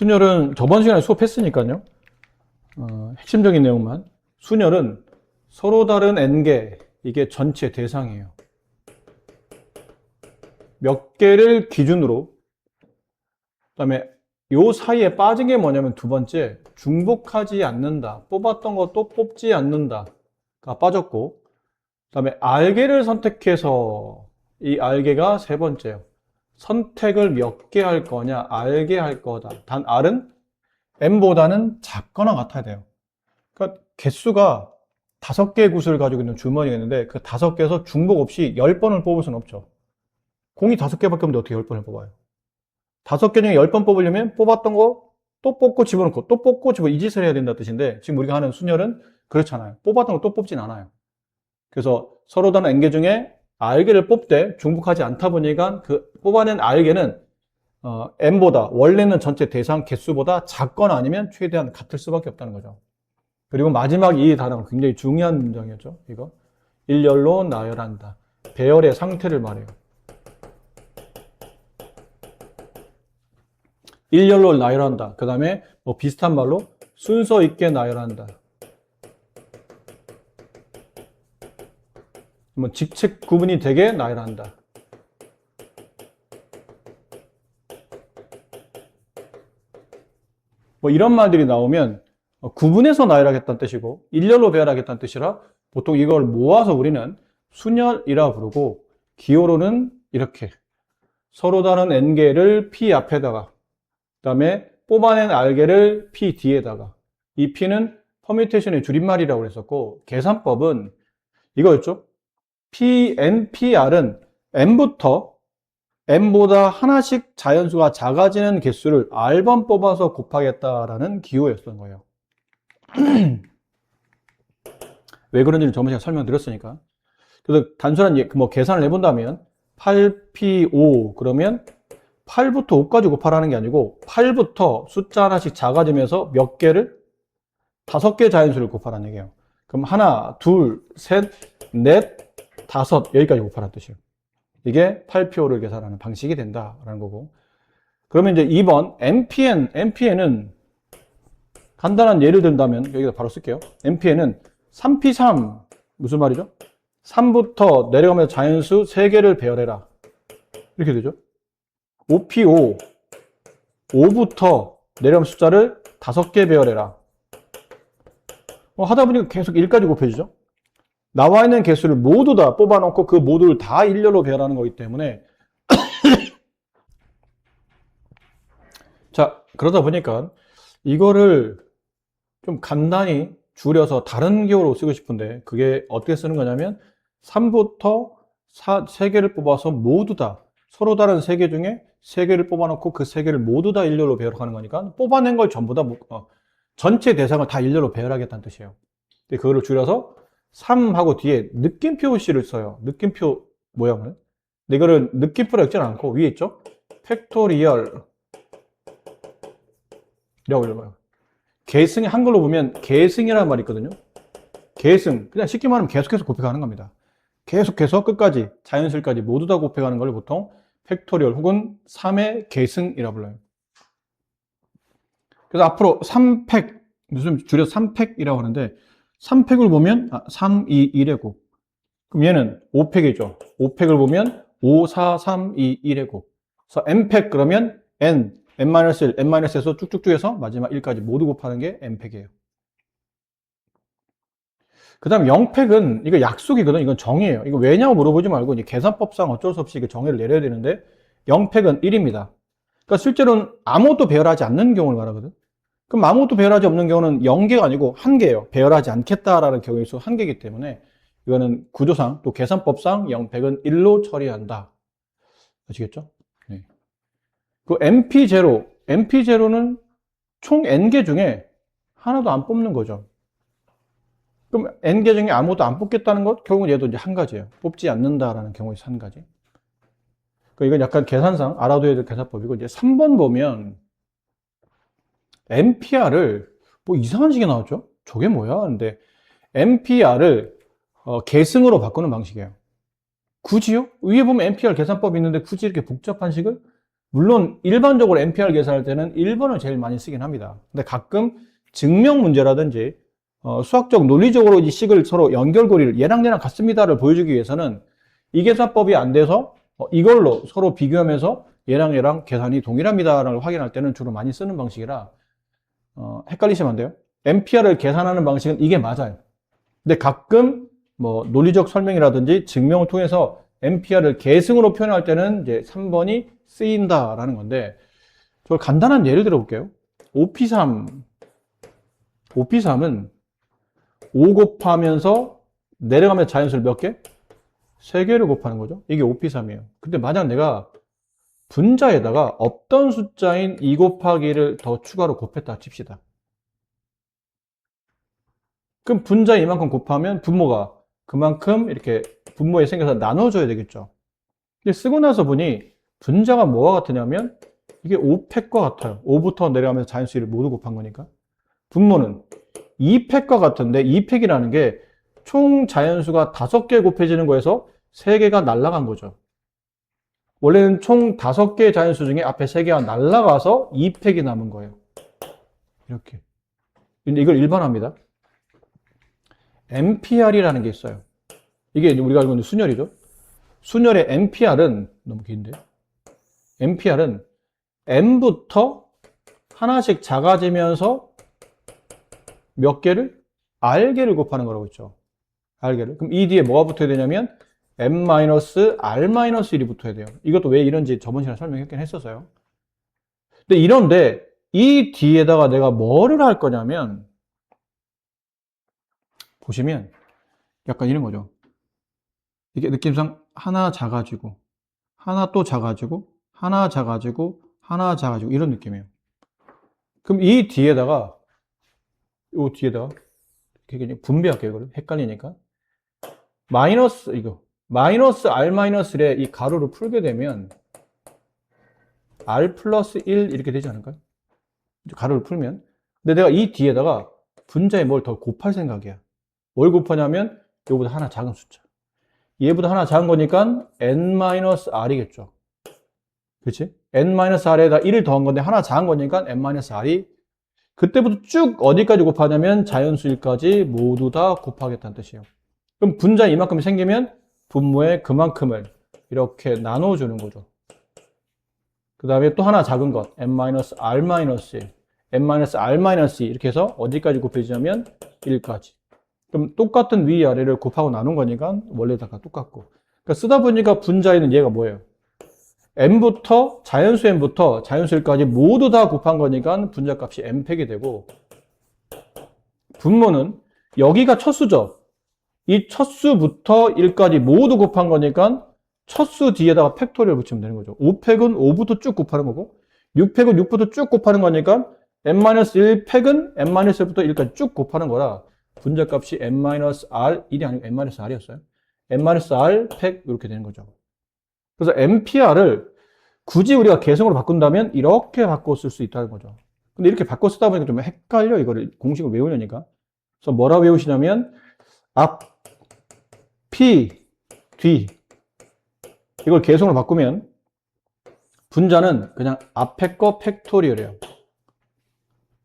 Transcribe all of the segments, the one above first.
순열은 저번 시간에 수업했으니까요. 핵심적인 내용만. 순열은 서로 다른 n개, 이게 전체 대상이에요. 몇 개를 기준으로, 그 다음에 요 사이에 빠진 게 뭐냐면 두 번째, 중복하지 않는다. 뽑았던 거 또 뽑지 않는다가 빠졌고, 그 다음에 알개를 선택해서 이 알개가 세 번째예요. 선택을 몇 개 할 거냐, 알개 할 거다. 단 R은 M보다는 작거나 같아야 돼요. 그러니까 개수가 5개의 구슬을 가지고 있는 주머니가 있는데 그 5개에서 중복 없이 10번을 뽑을 수는 없죠. 공이 5개밖에 없는데 어떻게 10번을 뽑아요? 5개 중에 10번 뽑으려면 뽑았던 거 또 뽑고 집어넣고 또 뽑고 집어넣고 이 짓을 해야 된다는 뜻인데 지금 우리가 하는 순열은 그렇잖아요. 뽑았던 거 또 뽑진 않아요. 그래서 서로 다른 n개 중에 알개를 뽑되 중복하지 않다 보니까 그 뽑아낸 알개는 n보다 원래는 전체 대상 개수보다 작거나 아니면 최대한 같을 수밖에 없다는 거죠. 그리고 마지막 이 단어가 굉장히 중요한 문장이었죠. 이거 일열로 나열한다. 배열의 상태를 말해요. 일열로 나열한다. 그 다음에 뭐 비슷한 말로 순서 있게 나열한다. 뭐 직책 구분이 되게 나열한다. 뭐 이런 말들이 나오면 구분해서 나열하겠다는 뜻이고 일렬로 배열하겠다는 뜻이라 보통 이걸 모아서 우리는 순열이라 부르고 기호로는 이렇게 서로 다른 n개를 p 앞에다가 그 다음에 뽑아낸 알개를 p 뒤에다가 이 p는 퍼뮤테이션의 줄임말이라고 했었고 계산법은 이거였죠. pn, pr은 n부터 n보다 하나씩 자연수가 작아지는 개수를 r번 뽑아서 곱하겠다라는 기호였던 거예요. 왜 그런지는 저번 시간에 설명드렸으니까. 그래서 단순한 뭐 계산을 해본다면 8p5 그러면 8부터 5까지 곱하라는 게 아니고 8부터 숫자 하나씩 작아지면서 몇 개를 5개 자연수를 곱하라는 얘기예요. 그럼 하나, 둘, 셋, 넷, 5 여기까지 곱하라는 뜻이에요. 이게 8p5를 계산하는 방식이 된다라는 거고. 그러면 이제 2번 MPN은 간단한 예를 든다면 여기다 바로 쓸게요. MPN은 3p3 무슨 말이죠? 3부터 내려가면서 자연수 3개를 배열해라. 이렇게 되죠. 5p5 5부터 내려가면 숫자를 5개 배열해라. 하다 보니까 계속 1까지 곱해지죠. 나와 있는 개수를 모두 다 뽑아놓고 그 모두를 다 일렬로 배열하는 거기 때문에 자, 그러다 보니까 이거를 좀 간단히 줄여서 다른 기호로 쓰고 싶은데 그게 어떻게 쓰는 거냐면 3부터 3개를 뽑아서 모두 다 서로 다른 3개 중에 3개를 뽑아놓고 그 3개를 모두 다 일렬로 배열하는 거니까 뽑아낸 걸 전부 다 전체 대상을 다 일렬로 배열하겠다는 뜻이에요. 근데 그거를 줄여서 3하고 뒤에 느낌표 C를 써요. 느낌표 모양을. 근데 이거를 느낌표로 읽지는 않고 위에 있죠? 팩토리얼 이라고 읽어요. 계승이 한글로 보면 계승이라는 말이 있거든요. 계승. 그냥 쉽게 말하면 계속해서 곱해가는 겁니다. 계속해서 끝까지 자연수까지 모두 다 곱해가는 걸 보통 팩토리얼 혹은 3의 계승이라고 불러요. 그래서 앞으로 3팩, 무슨 줄여서 3팩이라고 하는데 3팩을 보면 3, 2, 1의 곱. 그럼 얘는 5팩이죠. 5팩을 보면 5, 4, 3, 2, 1의 곱. 그래서 n팩 그러면 n, n-1, n-에서 쭉쭉쭉 해서 마지막 1까지 모두 곱하는 게 n팩이에요. 그 다음 0팩은 이거 약속이거든. 이건 정의예요. 이거 왜냐고 물어보지 말고 이제 계산법상 어쩔 수 없이 그 정의를 내려야 되는데 0팩은 1입니다. 그러니까 실제로는 아무것도 배열하지 않는 경우를 말하거든. 그럼 아무것도 배열하지 없는 경우는 0개가 아니고 1개예요. 배열하지 않겠다라는 경우의 수 1개이기 때문에 이거는 구조상 또 계산법상 0팩은 1로 처리한다. 아시겠죠? 네. 그 MP0는 총 N개 중에 하나도 안 뽑는 거죠. 그럼 N개 중에 아무것도 안 뽑겠다는 것? 결국은 얘도 이제 한 가지예요. 뽑지 않는다라는 경우에서 한 가지. 그러니까 이건 약간 계산상 알아둬야 될 계산법이고, 이제 3번 보면 MPR을 뭐 이상한 식이 나왔죠? 저게 뭐야? 근데 MPR을 계승으로 바꾸는 방식이에요. 굳이요? 위에 보면 MPR 계산법이 있는데 굳이 이렇게 복잡한 식을? 물론 일반적으로 NPR 계산할 때는 1번을 제일 많이 쓰긴 합니다. 근데 가끔 증명 문제라든지 수학적 논리적으로 이 식을 서로 연결고리를 얘랑 같습니다를 보여주기 위해서는 이 계산법이 안 돼서 이걸로 서로 비교하면서 얘랑 계산이 동일합니다라고 확인할 때는 주로 많이 쓰는 방식이라 헷갈리시면 안 돼요. NPR을 계산하는 방식은 이게 맞아요. 근데 가끔 뭐 논리적 설명이라든지 증명을 통해서 NPR을 계승으로 표현할 때는 이제 3번이 쓰인다라는 건데, 저 간단한 예를 들어 볼게요. OP3은 5 곱하면서 내려가면 자연수를 몇 개? 3개를 곱하는 거죠. 이게 OP3이에요. 근데 만약 내가 분자에다가 없던 숫자인 2 곱하기를 더 추가로 곱했다 칩시다. 그럼 분자 이만큼 곱하면 분모가 그만큼 이렇게 분모에 생겨서 나눠줘야 되겠죠. 근데 쓰고 나서 보니 분자가 뭐와 같으냐면 이게 5팩과 같아요. 5부터 내려가면서 자연수를 모두 곱한 거니까. 분모는 2팩과 같은데 2팩이라는 게 총 자연수가 5개 곱해지는 거에서 3개가 날아간 거죠. 원래는 총 5개의 자연수 중에 앞에 3개가 날아가서 2팩이 남은 거예요. 이렇게. 근데 이걸 일반화합니다. NPR이라는 게 있어요. 이게 우리가 알고 있는 순열이죠. 순열의 NPR은 너무 긴데. NPR은 M부터 하나씩 작아지면서 몇 개를? R개를 곱하는 거라고 했죠. R개를. 그럼 이 뒤에 뭐가 붙어야 되냐면 M-R-1이 붙어야 돼요. 이것도 왜 이런지 저번 시간에 설명했긴 했었어요. 근데 이런데 이 뒤에다가 내가 뭐를 할 거냐면 보시면 약간 이런 거죠. 이게 느낌상 하나 작아지고 하나 또 작아지고 하나 작아지고 하나 작아지고 이런 느낌이에요. 그럼 이 뒤에다가 요 뒤에다가 이렇게 분배할게요. 이거를 헷갈리니까 마이너스 R-1의 이 가로를 풀게 되면 R 플러스 1 이렇게 되지 않을까요? 가로를 풀면. 근데 내가 이 뒤에다가 분자에 뭘 더 곱할 생각이야. 뭘 곱하냐면 이거보다 하나 작은 숫자. 얘보다 하나 작은 거니까 n-r이겠죠. 그렇지? n-r에다 1을 더한 건데 하나 작은 거니까 n-r이 그때부터 쭉 어디까지 곱하냐면 자연수일까지 모두 다 곱하겠다는 뜻이에요. 그럼 분자에 이만큼 생기면 분모에 그만큼을 이렇게 나눠주는 거죠. 그 다음에 또 하나 작은 것 n-r-1, n-r-2 이렇게 해서 어디까지 곱해지냐면 1까지. 그럼 똑같은 위아래를 곱하고 나눈 거니까 원래다가 똑같고. 그러니까 쓰다 보니까 분자에는 얘가 뭐예요? n부터 자연수 n부터 자연수 1까지 모두 다 곱한 거니까 분자값이 n팩이 되고, 분모는 여기가 첫 수죠. 이 첫 수부터 1까지 모두 곱한 거니까 첫 수 뒤에다가 팩토리얼 붙이면 되는 거죠. 5팩은 5부터 쭉 곱하는 거고 6팩은 6부터 쭉 곱하는 거니까 n-1팩은 n-1부터 1까지 쭉 곱하는 거라 분자값이 n-r1이 아니고 n-r이었어요. n-r 팩 이렇게 되는 거죠. 그래서 NPR을 굳이 우리가 개성으로 바꾼다면 이렇게 바꿔 쓸 수 있다는 거죠. 근데 이렇게 바꿔 쓰다 보니까 좀 헷갈려. 이거를 공식을 외우려니까. 그래서 뭐라 외우시냐면 앞, P, 뒤 이걸 개성으로 바꾸면 분자는 그냥 앞에 거 팩토리얼이에요.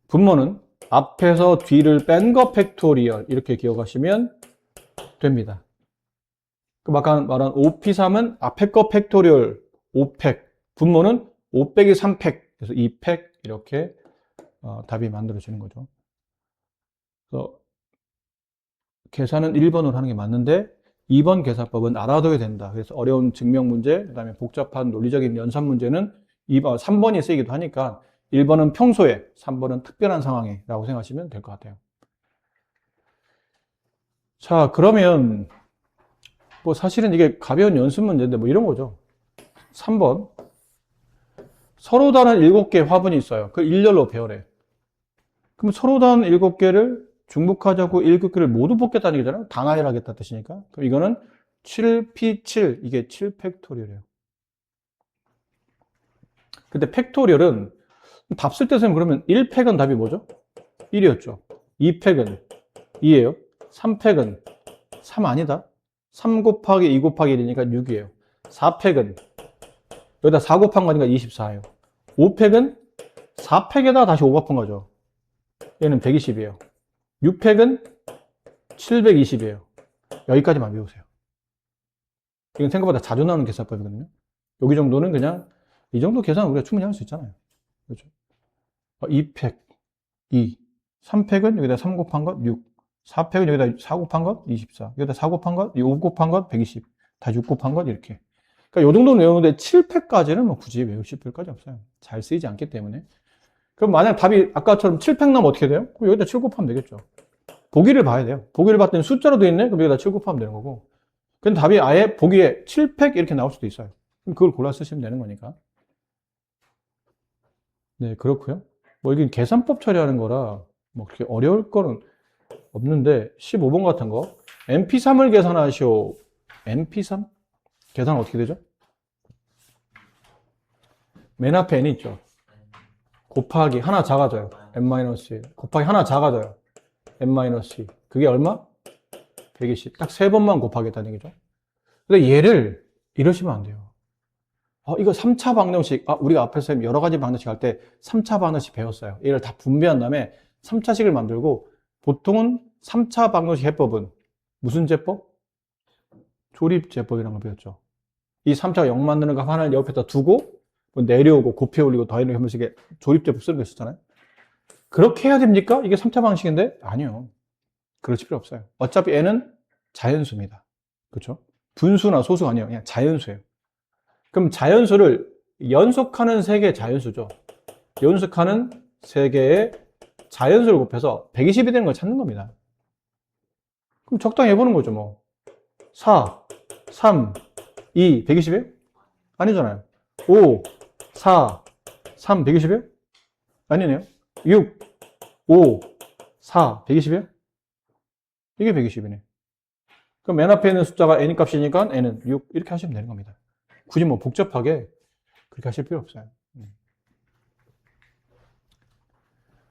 분모는 앞에서 뒤를 뺀 거 팩토리얼 이렇게 기억하시면 됩니다. 아까 말한 OP3은 앞에 거 팩토리얼 5팩, 분모는 5 빼기 3팩, 그래서 2팩 이렇게 답이 만들어지는 거죠. 그래서 계산은 1번으로 하는 게 맞는데 2번 계산법은 알아둬야 된다. 그래서 어려운 증명 문제, 그 다음에 복잡한 논리적인 연산 문제는 3번이 쓰이기도 하니까 1번은 평소에, 3번은 특별한 상황에 라고 생각하시면 될 것 같아요. 자, 그러면 뭐 사실은 이게 가벼운 연습 문제인데 뭐 이런 거죠. 3번. 서로 다른 7개의 화분이 있어요. 그 일렬로 배열해. 그럼 서로 다른 7개를 중복하자고 7개를 모두 뽑겠다는 얘기잖아요. 다 나열하겠다는 뜻이니까. 그럼 이거는 7P7, 이게 7팩토리얼이에요. 근데 팩토리얼은 답 쓸 때 쓰면 그러면 1팩은 답이 뭐죠? 1이었죠. 2팩은 2예요. 3팩은 3 아니다. 3 곱하기 2 곱하기 1이니까 6이에요. 4팩은 여기다 4 곱한 거니까 24예요. 5팩은 4팩에다가 다시 5 곱한 거죠. 얘는 120이에요. 6팩은 720이에요. 여기까지만 외우세요. 이건 생각보다 자주 나오는 계산법이거든요. 여기 정도는 그냥 이 정도 계산은 우리가 충분히 할 수 있잖아요. 그렇죠? 2팩 2, 3팩은 여기다 3 곱한 것 6, 4팩은 여기다 4 곱한 것 24, 여기다 4 곱한 것, 5 곱한 것 120, 다 6 곱한 것 이렇게. 그러니까 이 정도는 외우는데 7팩까지는 뭐 굳이 외우실 필요까지 없어요. 잘 쓰이지 않기 때문에. 그럼 만약 답이 아까처럼 7팩 나면 어떻게 돼요? 그럼 여기다 7 곱하면 되겠죠. 보기를 봐야 돼요. 보기를 봤더니 숫자로 되어 있네? 그럼 여기다 7 곱하면 되는 거고. 근데 답이 아예 보기에 7팩 이렇게 나올 수도 있어요. 그럼 그걸 골라 쓰시면 되는 거니까. 네, 그렇고요. 뭐 이게 계산법 처리하는 거라 뭐 그렇게 어려울 거는 없는데 15번 같은 거 MP3을 계산하시오. MP3? 계산 어떻게 되죠? 맨 앞에 n 있죠. 곱하기 하나 작아져요. n-1 곱하기 하나 작아져요. n-2 그게 얼마? 120. 딱 세 번만 곱하겠다는 얘기죠. 근데 얘를 이러시면 안 돼요. 이거 3차 방정식. 우리가 앞에서 여러 가지 방정식 할 때 3차 방정식 배웠어요. 얘를 다 분배한 다음에 3차식을 만들고 보통은 3차 방정식 해법은 무슨 제법? 조립제법이라는 걸 배웠죠. 이 3차가 0 만드는 값 하나를 옆에다 두고 뭐 내려오고 곱해 올리고 더해내고 하면서 이게 조립제법 쓰는 거 있었잖아요. 그렇게 해야 됩니까? 이게 3차 방식인데? 아니요. 그럴 필요 없어요. 어차피 n은 자연수입니다. 그렇죠? 분수나 소수가 아니에요. 그냥 자연수예요. 그럼 자연수를 연속하는 세 개의 자연수죠. 연속하는 세 개의 자연수를 곱해서 120이 되는 걸 찾는 겁니다. 그럼 적당히 해보는 거죠, 뭐. 4, 3, 2, 120이에요? 아니잖아요. 5, 4, 3, 120이에요? 아니네요. 6, 5, 4, 120이에요? 이게 120이네. 그럼 맨 앞에 있는 숫자가 n 값이니까 n은 6 이렇게 하시면 되는 겁니다. 굳이 뭐 복잡하게 그렇게 하실 필요 없어요.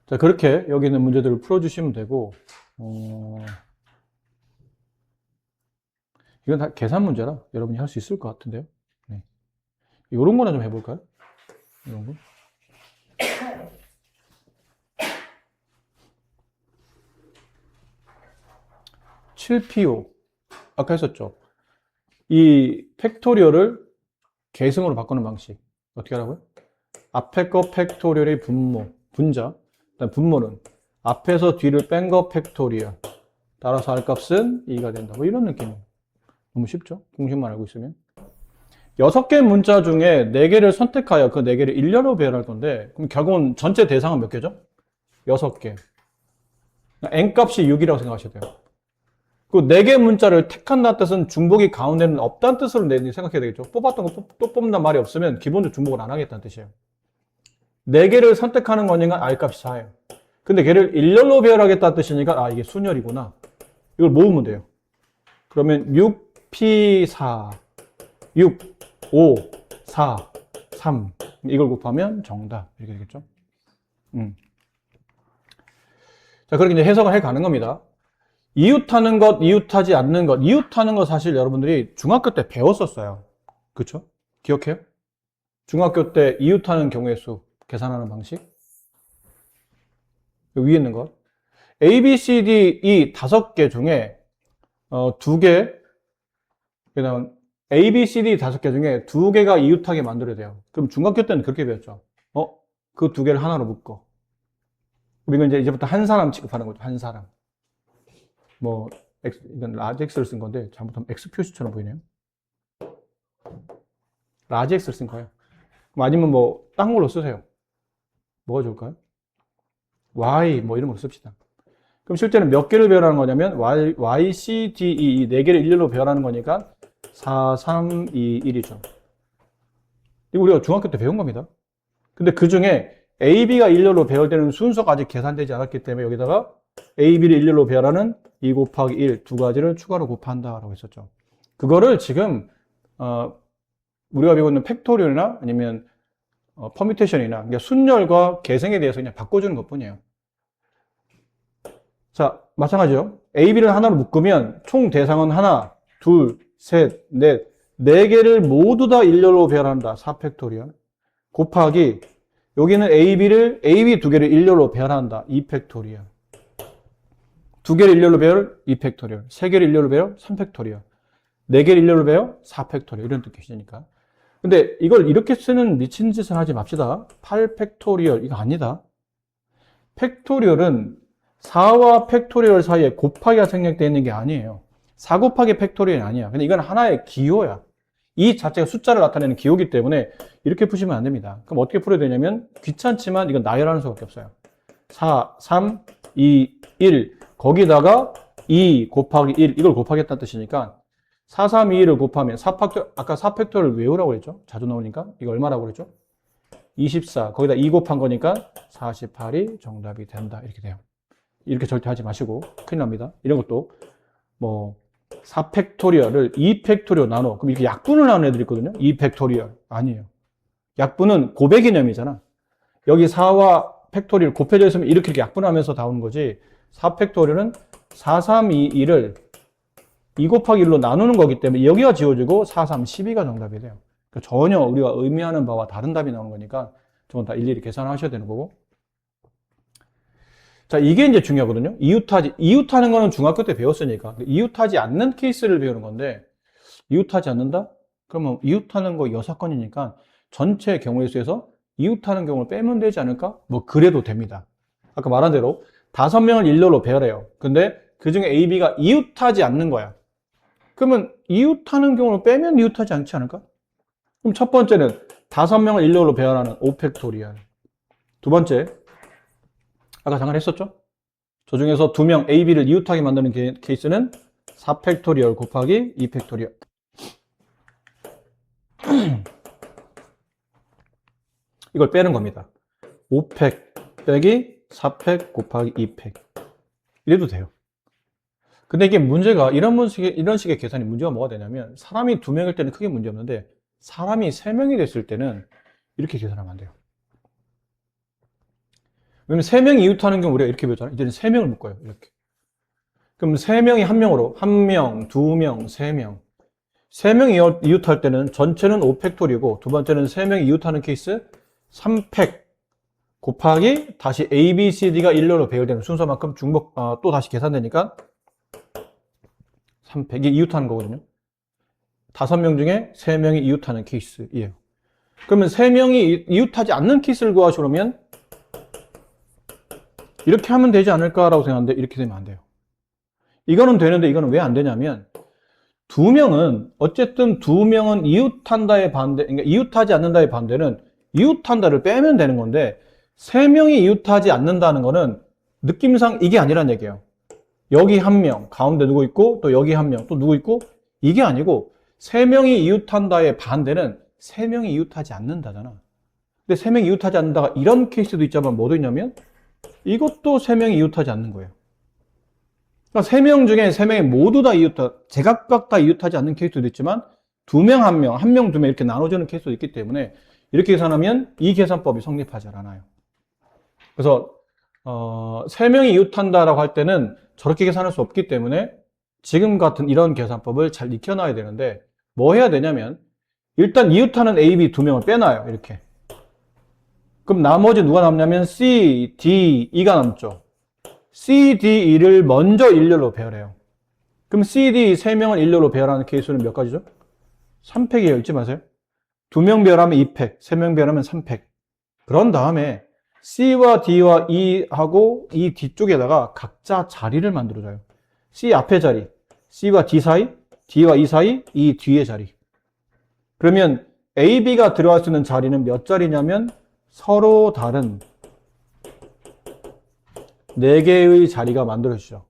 자, 그렇게 여기 있는 문제들을 풀어주시면 되고, 이건 다 계산 문제라 여러분이 할 수 있을 것 같은데요. 네. 이런 거나 좀 해볼까요? 이런 거. 7PO. 아까 했었죠. 이 팩토리얼을 계승으로 바꾸는 방식. 어떻게 하라고요? 앞에 거 팩토리얼의 분모, 분자. 그다음 분모는 앞에서 뒤를 뺀 거 팩토리얼. 따라서 할 값은 2가 된다. 뭐 이런 느낌이에요. 너무 쉽죠? 공식만 알고 있으면. 6개 문자 중에 4개를 선택하여 그 4개를 일렬로 배열할 건데, 그럼 결국은 전체 대상은 몇 개죠? 6개. n값이 6이라고 생각하셔야 돼요. 그 4개 문자를 택한다는 뜻은 중복이 가운데는 없다는 뜻으로 생각해야 되겠죠. 뽑았던 거 또 뽑는다는 말이 없으면 기본적으로 중복을 안 하겠다는 뜻이에요. 4개를 선택하는 거니까 r값이 4예요. 근데 걔를 일렬로 배열하겠다는 뜻이니까 이게 순열이구나. 이걸 모으면 돼요. 그러면 6p4 6, 5, 4, 3 이걸 곱하면 정답 이렇게 되겠죠. 자, 그렇게 이제 해석을 해 가는 겁니다. 이웃하는 것, 이웃하지 않는 것. 이웃하는 것 사실 여러분들이 중학교 때 배웠었어요. 그쵸? 기억해요? 중학교 때 이웃하는 경우의 수 계산하는 방식. 여기 위에 있는 것. A, B, C, D, E 5개 중에 2개, 그다음 A, B, C, D 5개 중에 2개가 이웃하게 만들어야 돼요. 그럼 중학교 때는 그렇게 배웠죠. 그 2개를 하나로 묶어. 우리가 이제부터 한 사람 취급하는 거죠. 한 사람. 뭐, 이건 라지 X를 쓴 건데, 잘못하면 X 표시처럼 보이네요. 라지 X를 쓴 거예요. 아니면 뭐, 딴 걸로 쓰세요. 뭐가 좋을까요? Y, 뭐 이런 걸로 씁시다. 그럼 실제는 몇 개를 배열하는 거냐면, Y, C, D, E, 이 4개를 일렬로 배열하는 거니까, 4, 3, 2, 1이죠. 이거 우리가 중학교 때 배운 겁니다. 근데 그 중에 A, B가 일렬로 배열되는 순서가 아직 계산되지 않았기 때문에 여기다가 A, B를 일렬로 배열하는 2 곱하기 1 두 가지를 추가로 곱한다라고 했었죠. 그거를 지금 우리가 배우고 있는 팩토리얼이나 아니면 퍼뮤테이션이나 그러니까 순열과 계승에 대해서 그냥 바꿔주는 것뿐이에요. 자, 마찬가지죠. A, B를 하나로 묶으면 총 대상은 하나, 둘, 셋, 넷, 4개를 모두 다 일렬로 배열한다. 4팩토리얼. 곱하기 여기는 AB 2개를 일렬로 배열한다. 2팩토리얼. 2개를 일렬로 배열 2팩토리얼. 3개를 일렬로 배열 3팩토리얼. 4개를 일렬로 배열 4팩토리얼. 이런 뜻이니까. 근데 이걸 이렇게 쓰는 미친 짓을 하지 맙시다. 8팩토리얼 이거 아니다. 팩토리얼은 4와 팩토리얼 사이에 곱하기가 생략되어 있는 게 아니에요. 4 곱하기 팩토리얼이 아니야. 근데 이건 하나의 기호야. 이 자체가 숫자를 나타내는 기호이기 때문에 이렇게 푸시면 안 됩니다. 그럼 어떻게 풀어야 되냐면 귀찮지만 이건 나열하는 수밖에 없어요. 4, 3, 2, 1 거기다가 2 곱하기 1 이걸 곱하겠다는 뜻이니까 4, 3, 2, 1을 곱하면 4팩토리얼, 아까 4팩토리얼을 외우라고 그랬죠? 자주 나오니까 이거 얼마라고 그랬죠? 24 거기다 2 곱한 거니까 48이 정답이 된다. 이렇게 돼요. 이렇게 절대 하지 마시고 큰일 납니다. 이런 것도 뭐 4팩토리얼을 2팩토리얼 나눠. 그럼 이렇게 약분을 나누는 애들이 있거든요. 2팩토리얼. 아니에요. 약분은 고배 개념이잖아. 여기 4와 팩토리얼 곱해져 있으면 이렇게 약분하면서 나오는 거지. 4팩토리얼은 4, 3, 2, 1을 2 곱하기 1로 나누는 거기 때문에 여기가 지워지고 4, 3, 12가 정답이 돼요. 그러니까 전혀 우리가 의미하는 바와 다른 답이 나오는 거니까 저건 다 일일이 계산하셔야 되는 거고. 자, 이게 이제 중요하거든요. 이웃하지. 이웃하는 거는 중학교 때 배웠으니까. 이웃하지 않는 케이스를 배우는 건데, 이웃하지 않는다? 그러면 이웃하는 거 6건이니까 전체 경우의 수에서 이웃하는 경우를 빼면 되지 않을까? 뭐, 그래도 됩니다. 아까 말한 대로 5명을 일렬로 배열해요. 근데 그 중에 A, B가 이웃하지 않는 거야. 그러면 이웃하는 경우를 빼면 이웃하지 않지 않을까? 그럼 첫 번째는 5명을 일렬로 배열하는 5팩토리얼. 두 번째, 아까 잠깐 했었죠? 저 중에서 2명 A, B를 이웃하게 만드는 케이스는 4팩토리얼 곱하기 2팩토리얼. 이걸 빼는 겁니다. 5팩 빼기 4팩 곱하기 2팩. 이래도 돼요. 근데 이게 문제가 이런 식의 계산이 문제가 뭐가 되냐면 사람이 2명일 때는 크게 문제 없는데 사람이 3명이 됐을 때는 이렇게 계산하면 안 돼요. 왜냐면 3명이 이웃하는 경우 우리가 이렇게 배웠잖아요. 이제는 3명을 묶어요. 이렇게. 그럼 3명이 1명으로 1명, 2명, 3명. 3명이 이웃할 때는 전체는 5팩토리고 두 번째는 3명이 이웃하는 케이스 3팩 곱하기 다시 A, B, C, D가 일렬로 배열되는 순서만큼 또 다시 계산되니까 3팩이 이웃하는 거거든요. 5명 중에 3명이 이웃하는 케이스예요. 그러면 3명이 이웃하지 않는 케이스를 구하시려면 이렇게 하면 되지 않을까라고 생각하는데 이렇게 되면 안 돼요. 이거는 되는데 이거는 왜 안 되냐면 2명은 어쨌든 2명은 이웃한다의 반대, 그러니까 이웃하지 않는다의 반대는 이웃한다를 빼면 되는 건데 3명이 이웃하지 않는다는 거는 느낌상 이게 아니란 얘기예요. 여기 1명, 가운데 누구 있고 또 여기 1명, 또 누구 있고 이게 아니고 3명이 이웃한다의 반대는 3명이 이웃하지 않는다잖아. 근데 3명이 이웃하지 않는다가 이런 케이스도 있지만 뭐도 있냐면 이것도 3명이 이웃하지 않는 거예요. 그러니까 3명 중에 3명이 모두 다 제각각 다 이웃하지 않는 케이스도 있지만 2명, 1명, 1명, 2명 이렇게 나눠지는 케이스도 있기 때문에 이렇게 계산하면 이 계산법이 성립하지 않아요. 그래서 3명이 이웃한다라고 할 때는 저렇게 계산할 수 없기 때문에 지금 같은 이런 계산법을 잘 익혀놔야 되는데 뭐 해야 되냐면 일단 이웃하는 A, B 2명을 빼놔요. 이렇게. 그럼 나머지 누가 남냐면 C, D, E가 남죠. C, D, E를 먼저 일렬로 배열해요. 그럼 C, D 3명을 일렬로 배열하는 케이스는 몇 가지죠? 3팩이에요. 잊지 마세요. 2명 배열하면 2팩, 3명 배열하면 3팩. 그런 다음에 C와 D와 E하고 이 뒤쪽에다가 각자 자리를 만들어줘요. C 앞에 자리, C와 D 사이, D와 E 사이, 이 뒤에 자리. 그러면 A, B가 들어갈 수 있는 자리는 몇 자리냐면 서로 다른 4개의 자리가 만들어지죠.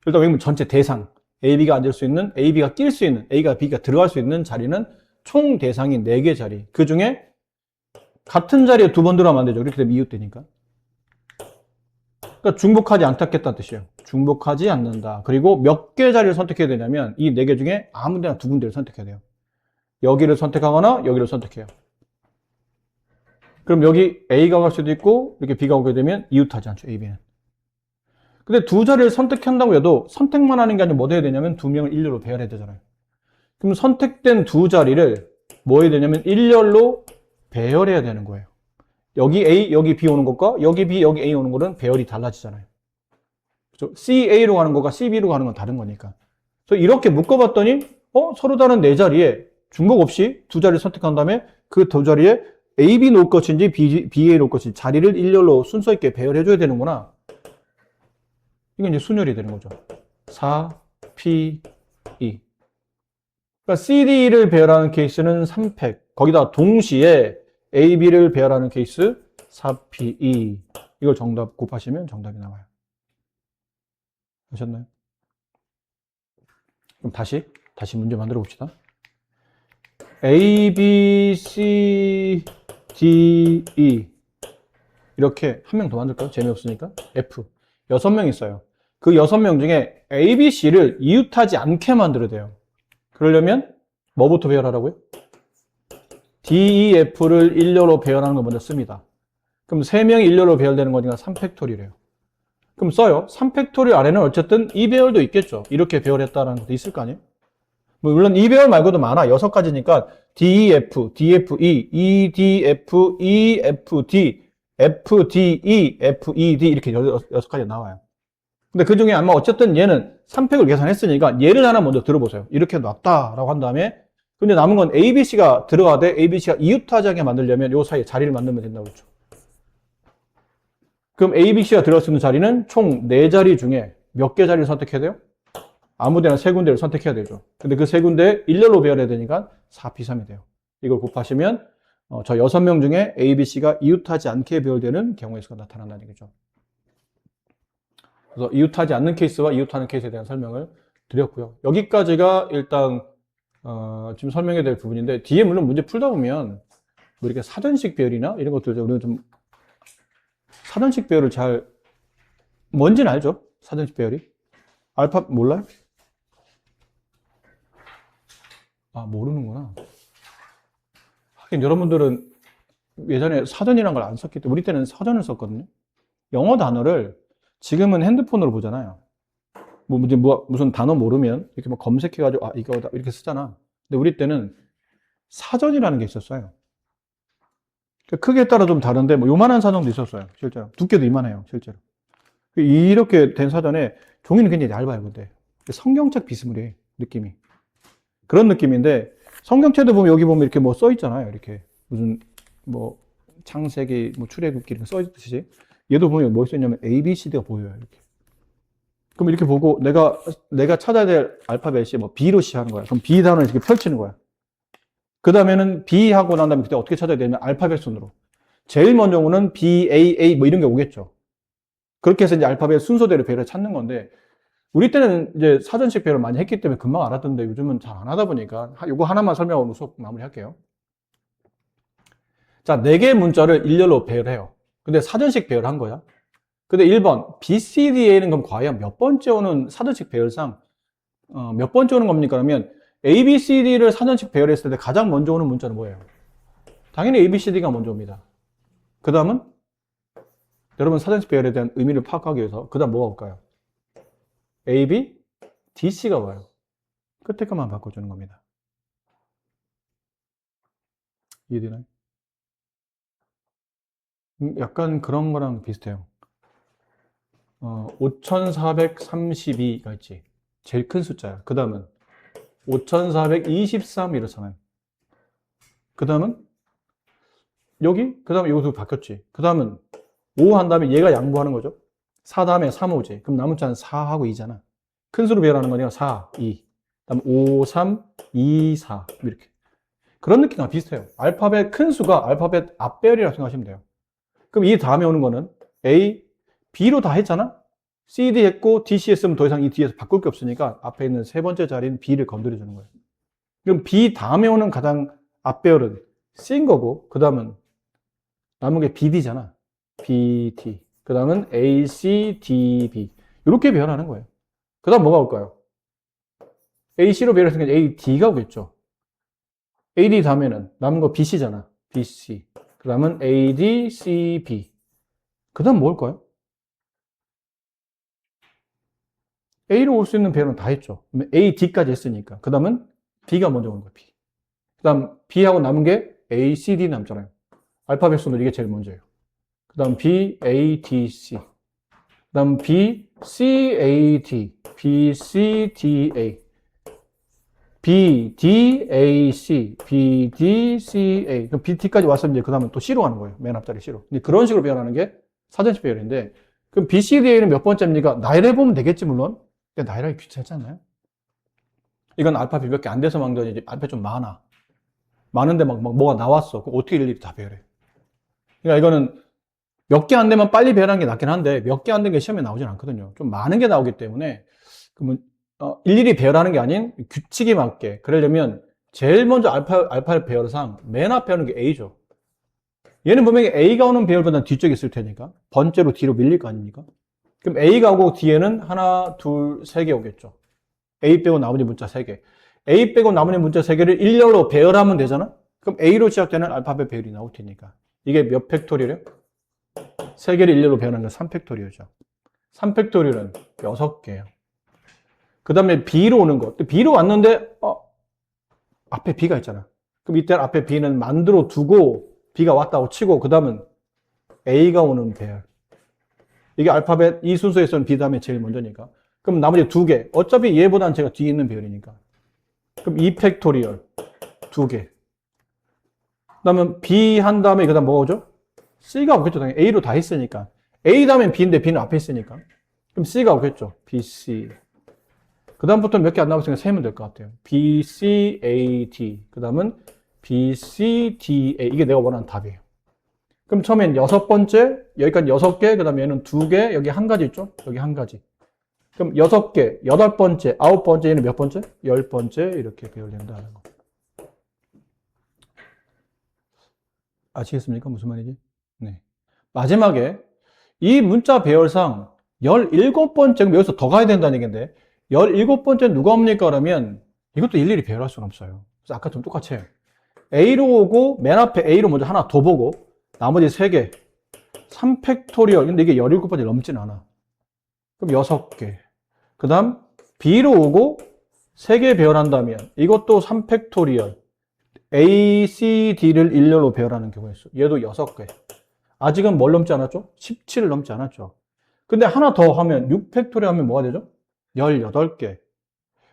일단 왜냐면 전체 대상, A, B가 앉을 수 있는, A, B가 낄 수 있는, A가 B가 들어갈 수 있는 자리는 총 대상이 4개 자리. 그 중에 같은 자리에 2번 들어가면 안 되죠. 이렇게 되면 이웃되니까. 그러니까 중복하지 않겠다는 뜻이에요. 중복하지 않는다. 그리고 몇 개 자리를 선택해야 되냐면 이 4개 중에 아무 데나 2군데를 선택해야 돼요. 여기를 선택하거나 여기를 선택해요. 그럼 여기 A가 갈 수도 있고 이렇게 B가 오게 되면 이웃하지 않죠. A, B는. 근데 두 자리를 선택한다고 해도 선택만 하는 게 아니라 뭐 해야 되냐면 2명을 일렬로 배열해야 되잖아요. 그럼 선택된 두 자리를 뭐 해야 되냐면 일렬로 배열해야 되는 거예요. 여기 A, 여기 B 오는 것과 여기 B, 여기 A 오는 거는 배열이 달라지잖아요. 그렇죠? CA로 가는 것과 CB로 가는 건 다른 거니까. 그래서 이렇게 묶어봤더니 서로 다른 네 자리에 중복 없이 두 자리를 선택한 다음에 그 두 자리에 AB 놓을 것인지 BA 놓을 것인지 자리를 일렬로 순서 있게 배열해줘야 되는구나. 이건 이제 순열이 되는 거죠. 4, P, E. 그러니까 CD를 배열하는 케이스는 3팩. 거기다 동시에 AB를 배열하는 케이스 4PE. 이걸 정답 곱하시면 정답이 나와요. 아셨나요? 그럼 다시 문제 만들어 봅시다. A, B, C, D, E. 이렇게 한 명 더 만들까요? 재미없으니까. F. 6명 있어요. 그 6명 중에 A, B, C를 이웃하지 않게 만들어야 돼요. 그러려면 뭐부터 배열하라고요? D, E, F를 일렬로 배열하는 거 먼저 씁니다. 그럼 3명이 일렬로 배열되는 거니까 3팩토리래요. 그럼 써요. 3팩토리 안에는 어쨌든 2배열도 있겠죠. 이렇게 배열했다는 것도 있을 거 아니에요? 물론 2배열 말고도 많아. 6가지니까 DEF, DFE, EDF, EFD, FDE, FED 이렇게 6가지 나와요. 근데 그 중에 아마 어쨌든 얘는 3팩을 계산했으니까 얘를 하나 먼저 들어보세요. 이렇게 놨다라고 한 다음에 근데 남은 건 ABC가 들어가되 ABC가 이웃하자게 만들려면 요 사이에 자리를 만들면 된다고 그랬죠. 그럼 ABC가 들어갈 수 있는 자리는 총 4자리 중에 몇 개 자리를 선택해야 돼요? 아무 데나 3군데를 선택해야 되죠. 근데 그 3군데 일렬로 배열해야 되니까 4P3이 돼요. 이걸 곱하시면 저 6명 중에 ABC가 이웃하지 않게 배열되는 경우의 수가 나타난다는 얘기죠. 그래서 이웃하지 않는 케이스와 이웃하는 케이스에 대한 설명을 드렸고요. 여기까지가 일단 지금 설명해야 될 부분인데 뒤에 물론 문제 풀다 보면 뭐 이렇게 사전식 배열이나 이런 것들 우리는 좀 사전식 배열을 잘 뭔지는 알죠? 사전식 배열이 알파 몰라요? 아 모르는구나. 하긴 여러분들은 예전에 사전이란 걸 안 썼기 때문에 우리 때는 사전을 썼거든요. 영어 단어를 지금은 핸드폰으로 보잖아요. 무슨 단어 모르면 이렇게 막 검색해가지고 이거다 이렇게 쓰잖아. 근데 우리 때는 사전이라는 게 있었어요. 크기에 따라 좀 다른데 뭐 요만한 사전도 있었어요. 실제로 두께도 이만해요. 실제로 이렇게 된 사전에 종이는 굉장히 얇아요. 근데 성경책 비스무리해 느낌이 그런 느낌인데 성경책도 보면 여기 보면 이렇게 뭐 써 있잖아요. 이렇게 무슨 뭐 창세기 뭐 출애굽기 이렇게 써 있듯이 얘도 보면 뭐 써 있냐면 A, B, C, D가 보여요. 이렇게. 그럼 이렇게 보고 내가 찾아야 될 알파벳이 뭐 B로 시작하는 거야. 그럼 B 단어를 이렇게 펼치는 거야. 그 다음에는 B 하고 난 다음에 그때 어떻게 찾아야 되냐면 알파벳 순으로. 제일 먼저 오는 B, A 뭐 이런 게 오겠죠. 그렇게 해서 이제 알파벳 순서대로 배열을 찾는 건데 우리 때는 이제 사전식 배열을 많이 했기 때문에 금방 알았던데 요즘은 잘 안 하다 보니까 이거 하나만 설명하고 수업 마무리할게요. 자, 4개의 문자를 일렬로 배열해요. 근데 사전식 배열한 거야. 근데 1번 BCDA는 그럼 과연 몇 번째 오는 사전식 배열상 몇 번째 오는 겁니까? 그러면 ABCD를 사전식 배열했을 때 가장 먼저 오는 문자는 뭐예요? 당연히 ABCD가 먼저 옵니다. 그 다음은 여러분 사전식 배열에 대한 의미를 파악하기 위해서 그 다음 뭐가 올까요? AB, DC가 와요. 끝에 것만 바꿔주는 겁니다. 이해되나요? 약간 그런 거랑 비슷해요. 5432가 있지. 제일 큰 숫자야. 그 다음은 5423 이렇잖아요. 그 다음은 여기? 그 다음에 여기서 바뀌었지. 그 다음은 5 한 다음에 얘가 양보하는 거죠. 4 다음에 3, 5지. 그럼 남은 자는 4하고 2잖아. 큰 수로 배열하는 거니까 4, 2. 그다음 5, 3, 2, 4. 이렇게. 그런 느낌과 비슷해요. 알파벳 큰 수가 알파벳 앞배열이라고 생각하시면 돼요. 그럼 이 다음에 오는 거는 A, B로 다 했잖아? C, D 했고 D, C 했으면 더 이상 이 뒤에서 바꿀 게 없으니까 앞에 있는 세 번째 자리인 B를 건드려 주는 거예요. 그럼 B 다음에 오는 가장 앞배열은 C인 거고 그 다음은 남은 게 BD잖아. BD. 그 다음은 A, C, D, B. 이렇게 배열하는 거예요. 그 다음 뭐가 올까요? AC로 배열했으니까 AD가 오겠죠. AD 다음에는 남은 거 BC잖아. BC. 그 다음은 AD, C, B. 그 다음 뭘까요? A로 올 수 있는 배열은 다 했죠. AD까지 했으니까. 그 다음은 B가 먼저 오는 거예요. B. 그 다음 B하고 남은 게 A, C, D 남잖아요. 알파벳 순으로 이게 제일 먼저예요. 그 다음 B, A, D, C. 그 다음 B, C, A, D. B, C, D, A. B, D, A, C. B, D, C, A. 그럼 B, T까지 왔으면 이제 그 다음은 또 C로 가는 거예요. 맨 앞자리 C로. 근데 그런 식으로 배열하는 게 사전식 배열인데, 그럼 B, C, D, A는 몇 번째입니까? 나열해 보면 되겠지, 물론. 근데 나열하기 귀찮지 않나요? 이건 알파벳 몇 개 안 돼서 망정이 이제 알파벳 좀 많아. 많은데 막 뭐가 나왔어. 그럼 어떻게 일일이 다 배열해? 그러니까 이거는 몇 개 안 되면 빨리 배열하는 게 낫긴 한데 몇 개 안 된 게 시험에 나오진 않거든요. 좀 많은 게 나오기 때문에 그러면 일일이 배열하는 게 아닌 규칙에 맞게 그러려면 제일 먼저 알파 배열상 맨 앞에 하는 게 A죠. 얘는 분명히 A가 오는 배열보다는 뒤쪽에 있을 테니까 번째로 뒤로 밀릴 거 아닙니까? 그럼 A가 오고 뒤에는 하나, 둘, 세 개 오겠죠. A 빼고 나머지 문자 3개. A 빼고 나머지 문자 3개를 일렬로 배열하면 되잖아? 그럼 A로 시작되는 알파벳 배열이 나올 테니까. 이게 몇 팩토리얼이에요? 3개를 일렬로 배열하는 건 3팩토리얼이죠. 3팩토리얼은 6개예요. 그 다음에 B로 오는 거. B로 왔는데 앞에 B가 있잖아. 그럼 이때 앞에 B는 만들어 두고 B가 왔다고 치고 그 다음은 A가 오는 배열. 이게 알파벳 이 순서에서는 B 다음에 제일 먼저니까. 그럼 나머지 2개. 어차피 얘보다는 제가 뒤에 있는 배열이니까. 그럼 2팩토리얼 2개. 그 다음에 B 한 다음에 그 다음 뭐가 오죠? C가 오겠죠. 당연히 A로 다 했으니까. A 다음엔 B인데 B는 앞에 있으니까. 그럼 C가 오겠죠. B, C. 그 다음부터는 몇 개 안 남았으니까 세면 될 것 같아요. B, C, A, D. 그 다음은 B, C, D, A. 이게 내가 원하는 답이에요. 그럼 처음엔 6번째, 여기까지 6개, 그 다음에 얘는 2개, 여기 한 가지 있죠? 여기 한 가지. 그럼 6개, 8번째, 9번째, 얘는 몇 번째? 10번째, 이렇게 배열된다는 거. 아시겠습니까? 무슨 말인지? 네. 마지막에 이 문자 배열상 17번째, 그럼 여기서 더 가야 된다는 얘기인데, 17번째 누가 옵니까? 그러면 이것도 일일이 배열할 수는 없어요. 그래서 아까 좀 똑같이 해요. A로 오고, 맨 앞에 A로 먼저 하나 더 보고, 나머지 3개. 3팩토리얼. 근데 이게 17번째 넘진 않아. 그럼 6개. 그 다음, B로 오고, 3개 배열한다면, 이것도 3팩토리얼. A, C, D를 일렬로 배열하는 경우가 있어. 얘도 6개. 아직은 뭘 넘지 않았죠? 17을 넘지 않았죠. 근데 하나 더 하면, 6팩토리얼 하면 뭐가 되죠? 18개.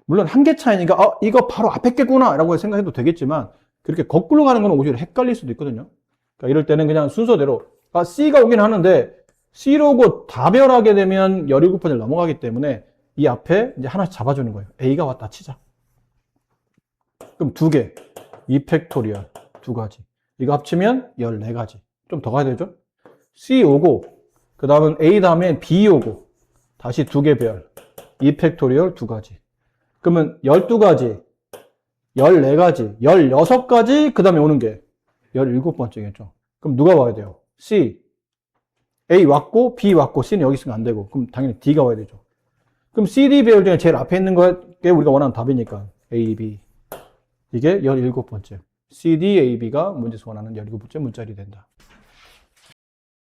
물론 한 개 차이니까, 이거 바로 앞에 겠구나 라고 생각해도 되겠지만, 그렇게 거꾸로 가는 건 오히려 헷갈릴 수도 있거든요. 그러니까 이럴 때는 그냥 순서대로, C가 오긴 하는데, C로 오고 다 배열하게 되면 17번을 넘어가기 때문에, 이 앞에 이제 하나씩 잡아주는 거예요. A가 왔다 치자. 그럼 2개. 2팩토리얼. 2가지. 이거 합치면 14가지. 좀 더 가야 되죠? C 오고, 그 다음은 A 다음에 B 오고, 다시 2개 배열. 2팩토리얼 2가지. 그러면 12가지, 14가지, 16가지, 그 다음에 오는 게 17번째겠죠. 그럼 누가 와야 돼요? C. A 왔고, B 왔고, C는 여기 있으면 안 되고, 그럼 당연히 D가 와야 되죠. 그럼 CD 배열 중에 제일 앞에 있는 게 우리가 원하는 답이니까 A, B. 이게 17번째. CD, A, B가 문제에서 원하는 17번째 문자리 된다.